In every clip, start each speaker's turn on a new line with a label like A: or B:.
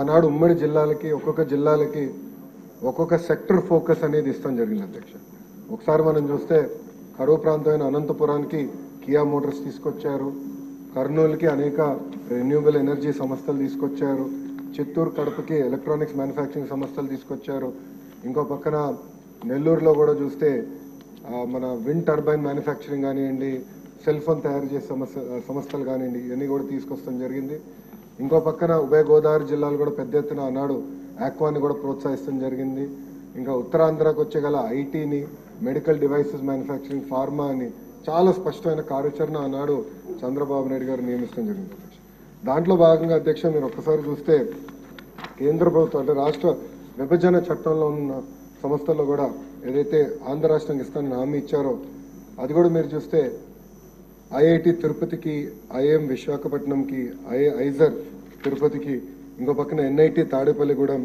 A: ఆనాడు ఉమ్మడి జిల్లాలకి ఒక్కొక్క జిల్లాలకి ఒక్కొక్క సెక్టర్ ఫోకస్ అనేది ఇస్తాం జరిగింది అధ్యక్ష. ఒకసారి మనం చూస్తే కరువు ప్రాంతమైన అనంతపురానికి కియా మోటార్స్ తీసుకొచ్చారు, కర్నూలుకి అనేక రెన్యూబుల్ ఎనర్జీ సంస్థలు తీసుకొచ్చారు, చిత్తూరు కడపకి ఎలక్ట్రానిక్స్ మ్యానుఫ్యాక్చరింగ్ సంస్థలు తీసుకొచ్చారు, ఇంకో పక్కన నెల్లూరులో కూడా చూస్తే మన విండ్ టర్బైన్ మ్యానుఫ్యాక్చరింగ్ కానివ్వండి, సెల్ ఫోన్ తయారు చేసే సంస్థలు కానివ్వండి, ఇవన్నీ కూడా తీసుకొస్తాం జరిగింది. ఇంకో పక్కన ఉభయ గోదావరి జిల్లాలు కూడా పెద్ద ఎత్తున ఆనాడు ఆక్వాని కూడా ప్రోత్సహిస్తాం జరిగింది. ఇంకా ఉత్తరాంధ్రకు వచ్చే గల ఐటీని, మెడికల్ డివైసెస్ మ్యానుఫ్యాక్చరింగ్, ఫార్మా అని చాలా స్పష్టమైన కార్యాచరణ ఆనాడు చంద్రబాబు నాయుడు గారు నియమించడం జరిగింది అధ్యక్ష. దాంట్లో భాగంగా అధ్యక్ష మీరు ఒక్కసారి చూస్తే కేంద్ర ప్రభుత్వం అంటే రాష్ట్ర విభజన చట్టంలో ఉన్న సంస్థల్లో కూడా ఏదైతే ఆంధ్ర రాష్ట్రానికి ఇస్తానని హామీ ఇచ్చారో అది కూడా మీరు చూస్తే ఐఐటి తిరుపతికి, ఐఎం విశాఖపట్నంకి, ఐజర్ తిరుపతికి, ఇంకో పక్కన NIT Tadepalligudem,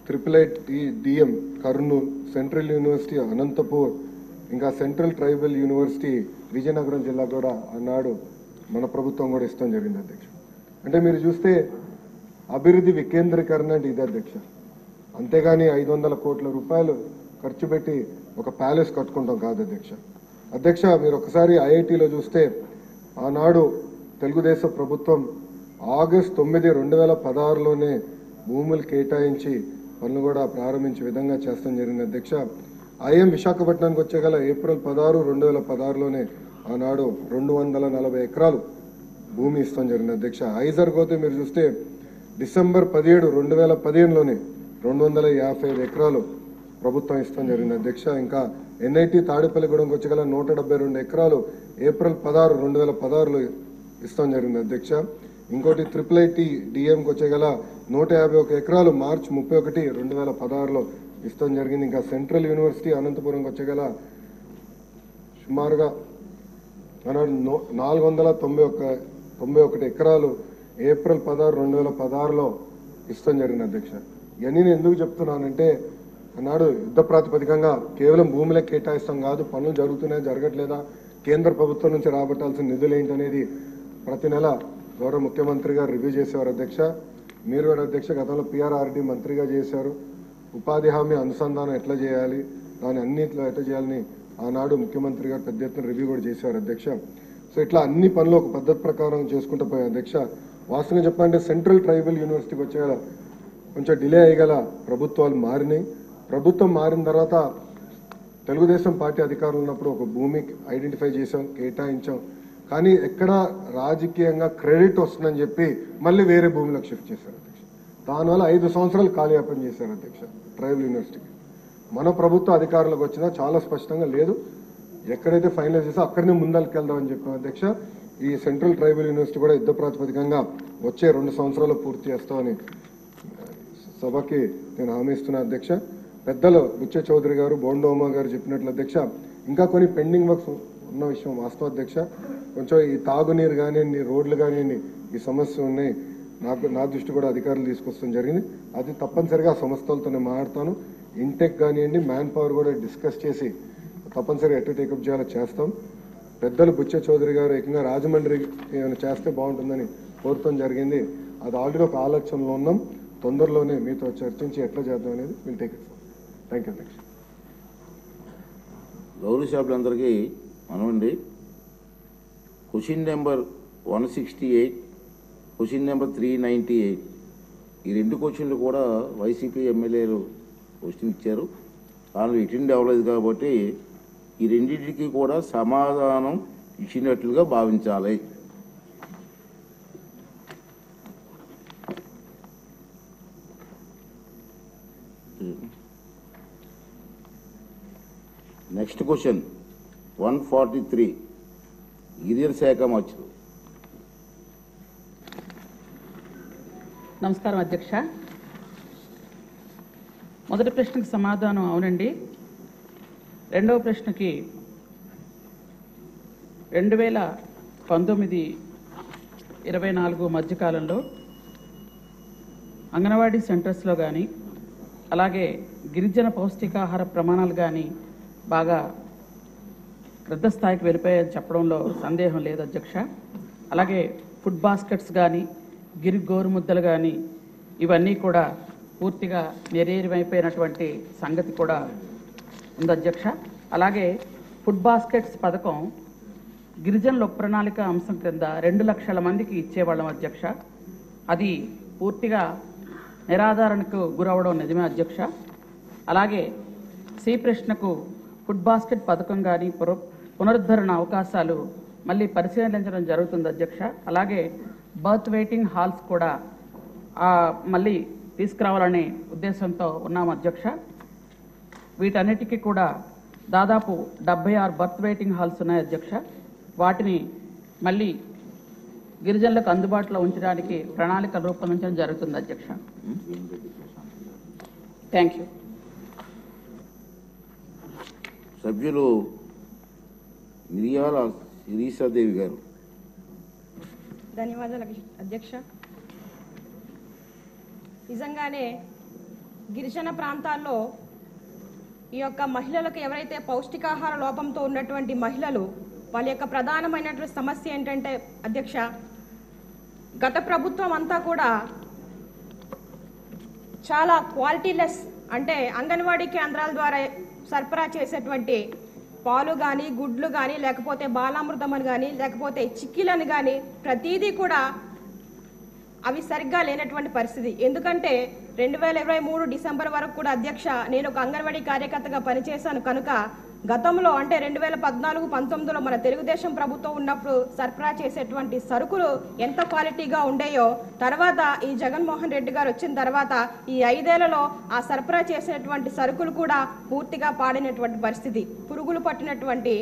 A: IIIT-DM Kurnool, central university Anantapur, ఇంకా సెంట్రల్ ట్రైబల్ యూనివర్సిటీ విజయనగరం జిల్లా కూడా ఆనాడు మన ప్రభుత్వం కూడా ఇష్టం జరిగింది అధ్యక్ష. అంటే మీరు చూస్తే అభివృద్ధి వికేంద్రీకరణ అంటే ఇది అధ్యక్ష. అంతేగాని 500 కోట్ల రూపాయలు ఖర్చు పెట్టి ఒక ప్యాలెస్ కట్టుకుంటాం కాదు అధ్యక్ష. అధ్యక్ష మీరు ఒకసారి ఐఐటిలో చూస్తే ఆనాడు తెలుగుదేశం ప్రభుత్వం ఆగస్టు 9, 2016లోనే భూములు కేటాయించి పనులు కూడా ప్రారంభించే విధంగా చేస్తాం జరిగింది అధ్యక్ష. ఐఎం విశాఖపట్నానికి వచ్చే గల ఏప్రిల్ 16, 2016లోనే ఆనాడు 240 ఎకరాలు భూమి ఇస్తాం జరిగింది అధ్యక్ష. ఐజర్ పోతే మీరు చూస్తే డిసెంబర్ 17, 2015లోనే 255 ఎకరాలు ప్రభుత్వం ఇస్తాం జరిగింది అధ్యక్ష. ఇంకా ఎన్ఐటి తాడేపల్లిగూడెంకి వచ్చే గల 172 ఎకరాలు ఏప్రిల్ 16, 2016లో ఇస్తాం జరిగింది అధ్యక్ష. ఇంకోటి IIIT-DMకి వచ్చే గల 151 ఎకరాలు మార్చి 31, 2016లో ఇస్తాం జరిగింది. ఇంకా సెంట్రల్ యూనివర్సిటీ అనంతపురంకి వచ్చే గల సుమారుగా 491 ఎకరాలు ఏప్రిల్ 16, 2016లో ఇస్తాం జరిగింది అధ్యక్ష. ఇవన్నీ నేను ఎందుకు చెప్తున్నానంటే అన్నాడు యుద్ధ ప్రాతిపదికంగా కేవలం భూములే కేటాయిస్తాం కాదు, పనులు జరుగుతున్నాయా జరగట్లేదా, కేంద్ర ప్రభుత్వం నుంచి రాబట్టాల్సిన నిధులు ఏంటనేది ప్రతి నెల గౌరవ ముఖ్యమంత్రి గారు రివ్యూ చేసేవారు అధ్యక్ష. మీరు కూడా అధ్యక్ష గతంలో PRRD మంత్రిగా చేశారు. ఉపాధి హామీ అనుసంధానం ఎట్లా చేయాలి, దాని అన్నింటిలో ఎట్లా చేయాలని ఆనాడు ముఖ్యమంత్రి గారు పెద్ద ఎత్తున రివ్యూ కూడా చేశారు అధ్యక్ష. సో ఇట్లా అన్ని పనులు ఒక పద్ధతి ప్రకారం చేసుకుంటూ పోయాయి అధ్యక్ష. వాస్తవంగా చెప్పాలంటే సెంట్రల్ ట్రైబల్ యూనివర్సిటీకి వచ్చేగల కొంచెం డిలే అయ్యగల ప్రభుత్వాలు మారినాయి. ప్రభుత్వం మారిన తర్వాత తెలుగుదేశం పార్టీ అధికారులు ఉన్నప్పుడు ఒక భూమి ఐడెంటిఫై చేశాం, కేటాయించాం. కానీ ఎక్కడ రాజకీయంగా క్రెడిట్ వస్తుందని చెప్పి మళ్ళీ వేరే భూమిలోకి షిఫ్ట్ చేశారు అధ్యక్ష. దానివల్ల 5 సంవత్సరాలు కాలయాపన చేశారు అధ్యక్ష ట్రైబల్ యూనివర్సిటీకి. మన ప్రభుత్వ అధికారులకు వచ్చినా చాలా స్పష్టంగా లేదు, ఎక్కడైతే ఫైనలైజ్ చేసా అక్కడనే ముందరికి వెళ్దామని చెప్పాం అధ్యక్ష. ఈ సెంట్రల్ ట్రైబల్ యూనివర్సిటీ కూడా యుద్ధ ప్రాతిపదికంగా వచ్చే 2 సంవత్సరాలు పూర్తి చేస్తామని సభకి నేను హామీ ఇస్తున్నా అధ్యక్ష. పెద్దలు బుచ్చ చౌదరి గారు, బోండోమా గారు చెప్పినట్లు అధ్యక్ష ఇంకా కొన్ని పెండింగ్ వర్క్స్ ఉన్న విషయం వాస్తవం అధ్యక్ష. కొంచెం ఈ తాగునీరు కానివ్వండి, రోడ్లు కానివ్వండి, ఈ సమస్యలు ఉన్నాయి. నా దృష్టి కూడా అధికారులు తీసుకొస్తాం జరిగింది. అది తప్పనిసరిగా సంస్థలతోనే మాట్లాడతాను. ఇంటెక్ కానివ్వండి, మ్యాన్ పవర్ కూడా డిస్కస్ చేసి తప్పనిసరిగా ఎట్లా టేకప్ చేయాలో చేస్తాం. పెద్దలు బుచ్చ చౌదరి గారు ఏకంగా రాజమండ్రి ఏమైనా చేస్తే బాగుంటుందని కోరటం జరిగింది. అది ఆల్రెడీ ఒక ఆలోచనలో ఉన్నాం. తొందరలోనే మీతో చర్చించి ఎట్లా చేద్దాం అనేది will take it. Thank you అధ్యక్ష.
B: గౌరవ సభ్యులందరికీ మనమండి. క్వశ్చన్ నెంబర్ 168, క్వశ్చన్ నెంబర్ 398 ఈ 2 క్వశ్చన్లు కూడా వైసీపీ ఎమ్మెల్యేలు క్వశ్చన్ ఇచ్చారు. వాళ్ళు అటెండ్ అవ్వలేదు కాబట్టి ఈ రెండింటికి కూడా సమాధానం ఇచ్చినట్లుగా భావించాలి. నెక్స్ట్ క్వశ్చన్ 143 గిరిజన శాఖ మంత్రి.
C: నమస్కారం అధ్యక్ష. మొదటి ప్రశ్నకి సమాధానం అవునండి. రెండవ ప్రశ్నకి 2019-24 మధ్యకాలంలో అంగన్వాడీ సెంటర్స్లో కానీ అలాగే గిరిజన పౌష్టికాహార ప్రమాణాలు కానీ బాగా పెద్ద స్థాయికి వెళ్ళిపోయాయని చెప్పడంలో సందేహం లేదు అధ్యక్ష. అలాగే ఫుడ్ బాస్కెట్స్ కానీ, గోరుముద్దలు కానీ ఇవన్నీ కూడా పూర్తిగా నిర్వీర్యమైపోయినటువంటి సంగతి కూడా ఉంది అధ్యక్ష. అలాగే ఫుడ్ బాస్కెట్స్ పథకం గిరిజనుల ప్రణాళిక అంశం క్రింద 2 లక్షల మందికి ఇచ్చేవాళ్ళం అధ్యక్ష. అది పూర్తిగా నిరాధారణకు గురవడం నిజమే అధ్యక్ష. అలాగే సి ప్రశ్నకు ఫుడ్ బాస్కెట్ పథకం కానీ పునరుద్ధరణ అవకాశాలు మళ్ళీ పరిశీలించడం జరుగుతుంది అధ్యక్ష. అలాగే బర్త్ వెయిటింగ్ హాల్స్ కూడా మళ్ళీ తీసుకురావాలనే ఉద్దేశంతో ఉన్నాం అధ్యక్ష. వీటన్నిటికీ కూడా దాదాపు 76 బర్త్ వెయిటింగ్ హాల్స్ ఉన్నాయి అధ్యక్ష. వాటిని మళ్ళీ గిరిజనులకు అందుబాటులో ఉంచడానికి ప్రణాళిక రూపొందించడం జరుగుతుంది అధ్యక్ష. Thank you.
B: సభ్యులు మిరియాల శిరీషాదేవి గారు.
D: ధన్యవాదాలు అధ్యక్ష. నిజంగానే గిరిజన ప్రాంతాల్లో ఈ యొక్క మహిళలకు ఎవరైతే పౌష్టికాహార లోపంతో ఉన్నటువంటి మహిళలు వాళ్ళ యొక్క ప్రధానమైనటువంటి సమస్య ఏంటంటే అధ్యక్ష, గత ప్రభుత్వం అంతా కూడా చాలా క్వాలిటీలెస్ అంటే అంగన్వాడీ కేంద్రాల ద్వారా సరఫరా చేసేటువంటి పాలు కానీ గుడ్లు కానీ లేకపోతే బాలామృతం అని కానీ లేకపోతే చిక్కీలను కానీ ప్రతిదీ కూడా అవి సరిగ్గా లేనటువంటి పరిస్థితి. ఎందుకంటే 2023 డిసెంబర్ వరకు కూడా అధ్యక్ష నేను ఒక అంగన్వాడీ కార్యకర్తగా పనిచేశాను కనుక గతంలో అంటే 2014-19లో మన తెలుగుదేశం ప్రభుత్వం ఉన్నప్పుడు సరఫరా చేసేటువంటి సరుకులు ఎంత క్వాలిటీగా ఉండేయో తర్వాత ఈ జగన్మోహన్ రెడ్డి గారు వచ్చిన తర్వాత ఈ 5 ఏళ్లలో ఆ సరఫరా చేసేటువంటి సరుకులు కూడా పూర్తిగా పాడినటువంటి పరిస్థితి. పురుగులు పట్టినటువంటి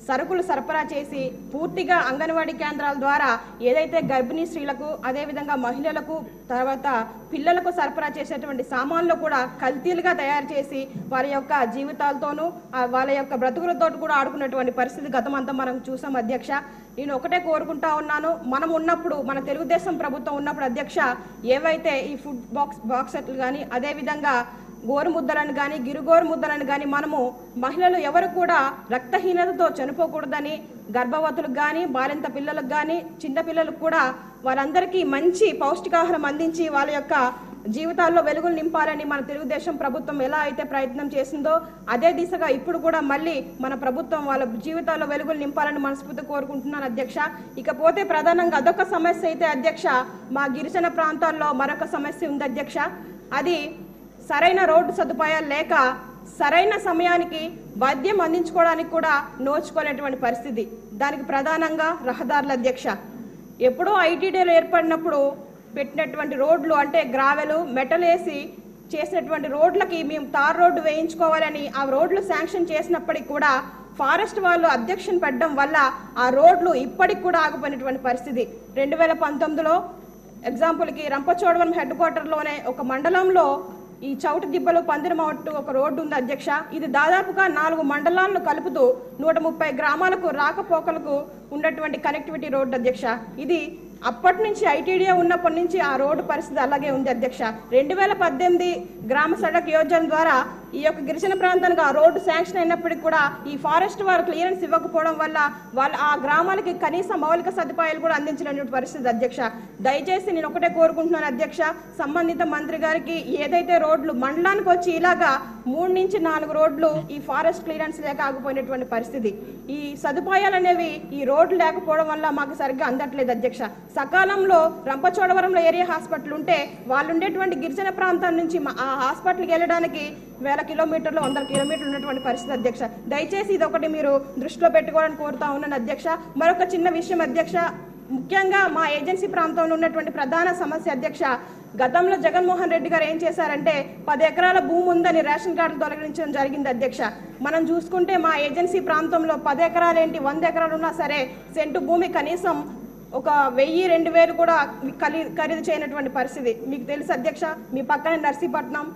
D: సరుకులు సరఫరా చేసి పూర్తిగా అంగన్వాడీ కేంద్రాల ద్వారా ఏదైతే గర్భిణీ స్త్రీలకు అదేవిధంగా మహిళలకు తర్వాత పిల్లలకు సరఫరా చేసేటువంటి సామాన్లు కూడా కల్తీలుగా తయారు చేసి వారి యొక్క జీవితాలతోనూ వాళ్ళ యొక్క బ్రతుకులతో కూడా ఆడుకున్నటువంటి పరిస్థితి గతమంతా మనం చూసాం అధ్యక్ష. నేను ఒకటే కోరుకుంటా ఉన్నాను, మనం ఉన్నప్పుడు మన తెలుగుదేశం ప్రభుత్వం ఉన్నప్పుడు అధ్యక్ష ఏవైతే ఈ ఫుడ్ బాక్సెట్లు కానీ అదేవిధంగా గోరుముద్దలను కానీ గిరుగోరు ముద్దలను కానీ మనము మహిళలు ఎవరు కూడా రక్తహీనతతో చనిపోకూడదని గర్భవతులకు కానీ బాలింత పిల్లలకు కానీ చిన్నపిల్లలకు కూడా వారందరికీ మంచి పౌష్టికాహారం అందించి వాళ్ళ యొక్క జీవితాల్లో వెలుగులు నింపాలని మన తెలుగుదేశం ప్రభుత్వం ఎలా అయితే ప్రయత్నం చేసిందో అదే దిశగా ఇప్పుడు కూడా మళ్ళీ మన ప్రభుత్వం వాళ్ళ జీవితాల్లో వెలుగులు నింపాలని మనస్ఫూర్తి కోరుకుంటున్నాను అధ్యక్ష. ఇకపోతే ప్రధానంగా అదొక సమస్య అయితే అధ్యక్ష, మా గిరిజన ప్రాంతాల్లో మరొక సమస్య ఉంది అధ్యక్ష. అది సరైన రోడ్డు సదుపాయాలు లేక సరైన సమయానికి వైద్యం అందించుకోవడానికి కూడా నోచుకోలేటువంటి పరిస్థితి. దానికి ప్రధానంగా రహదారుల అధ్యక్ష. ఎప్పుడో ఐటీడీలో ఏర్పడినప్పుడు పెట్టినటువంటి రోడ్లు అంటే గ్రావెలు మెటల్ వేసి చేసినటువంటి రోడ్లకి మేము తార్ రోడ్డు వేయించుకోవాలని ఆ రోడ్లు శాంక్షన్ చేసినప్పటికీ కూడా ఫారెస్ట్ వాళ్ళు అబ్జెక్షన్ పెట్టడం వల్ల ఆ రోడ్లు ఇప్పటికి కూడా ఆగిపోయినటువంటి పరిస్థితి. 2019లో ఎగ్జాంపుల్కి రంపచోడవరం హెడ్ క్వార్టర్లోనే ఒక మండలంలో ఈ చౌటి దిబ్బలు పందిరమట్టు ఒక రోడ్డు ఉంది అధ్యక్ష. ఇది దాదాపుగా 4 మండలాలను కలుపుతూ 130 గ్రామాలకు రాకపోకలకు ఉన్నటువంటి కనెక్టివిటీ రోడ్డు అధ్యక్ష. ఇది అప్పటి నుంచి ఐటీడీఏ ఉన్నప్పటి నుంచి ఆ రోడ్డు పరిస్థితి అలాగే ఉంది అధ్యక్ష. 2018 గ్రామ సడక్ యోజన ద్వారా ఈ యొక్క గిరిజన ప్రాంతానికి ఆ రోడ్డు శాంక్షన్ అయినప్పటికీ కూడా ఈ ఫారెస్ట్ వారు క్లియరెన్స్ ఇవ్వకపోవడం వల్ల వాళ్ళు ఆ గ్రామాలకి కనీస మౌలిక సదుపాయాలు కూడా అందించినటువంటి పరిస్థితి అధ్యక్ష. దయచేసి నేను ఒకటే కోరుకుంటున్నాను అధ్యక్ష, సంబంధిత మంత్రి గారికి ఏదైతే రోడ్లు మండలానికి వచ్చి ఇలాగా 3 నుంచి 4 రోడ్లు ఈ ఫారెస్ట్ క్లియరెన్స్ లేక ఆగిపోయినటువంటి పరిస్థితి. ఈ సదుపాయాలు అనేవి ఈ రోడ్లు లేకపోవడం వల్ల మాకు సరిగ్గా అందట్లేదు అధ్యక్ష. సకాలంలో రంపచోడవరంలో ఏరియా హాస్పిటల్ ఉంటే వాళ్ళు ఉండేటువంటి గిరిజన ప్రాంతం నుంచి ఆ హాస్పిటల్కి వెళ్ళడానికి 1000 కిలోమీటర్లు 100 కిలోమీటర్లు ఉన్నటువంటి పరిస్థితి అధ్యక్ష. దయచేసి ఇది ఒకటి మీరు దృష్టిలో పెట్టుకోవాలని కోరుతా ఉన్నాను అధ్యక్ష. మరొక చిన్న విషయం అధ్యక్ష, ముఖ్యంగా మా ఏజెన్సీ ప్రాంతంలో ఉన్నటువంటి ప్రధాన సమస్య అధ్యక్ష, గతంలో జగన్మోహన్ రెడ్డి గారు ఏం చేశారంటే 10 ఎకరాల భూమి ఉందని రేషన్ కార్డులు తొలగించడం జరిగింది అధ్యక్ష. మనం చూసుకుంటే మా ఏజెన్సీ ప్రాంతంలో 10 ఎకరాలు ఏంటి 100 ఎకరాలు ఉన్నా సరే సెంటు భూమి కనీసం ఒక 1000-2000 కూడా ఖరీదు చేయనటువంటి పరిస్థితి మీకు తెలుసు అధ్యక్ష. మీ పక్కనే నర్సీపట్నం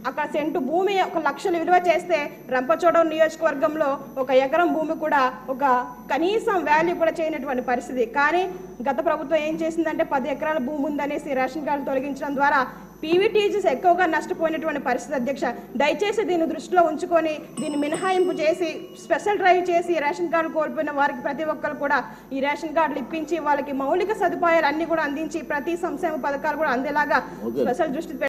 D: అక్కడ సెంటు భూమి 1 లక్షలు విలువ చేస్తే రంపచోడవరం నియోజకవర్గంలో 1 ఎకరం భూమి కూడా ఒక కనీసం వాల్యూ కూడా చేయనటువంటి పరిస్థితి. కానీ గత ప్రభుత్వం ఏం చేసిందంటే 10 ఎకరాల భూమి ఉందనేసి రేషన్ కార్డు తొలగించడం ద్వారా పీవీటీజీస్ ఎక్కువగా నష్టపోయినటువంటి పరిస్థితి అధ్యక్ష. దయచేసి దీన్ని దృష్టిలో ఉంచుకొని దీన్ని మినహాయింపు చేసి స్పెషల్ డ్రైవ్ చేసి రేషన్ కార్డులు కోల్పోయిన వారికి ప్రతి ఒక్కరు కూడా ఈ రేషన్ కార్డులు ఇప్పించి వాళ్ళకి మౌలిక సదుపాయాలు అన్ని కూడా అందించి ప్రతి సంక్షేమ పథకాలు కూడా అందేలాగా స్పెషల్ దృష్టి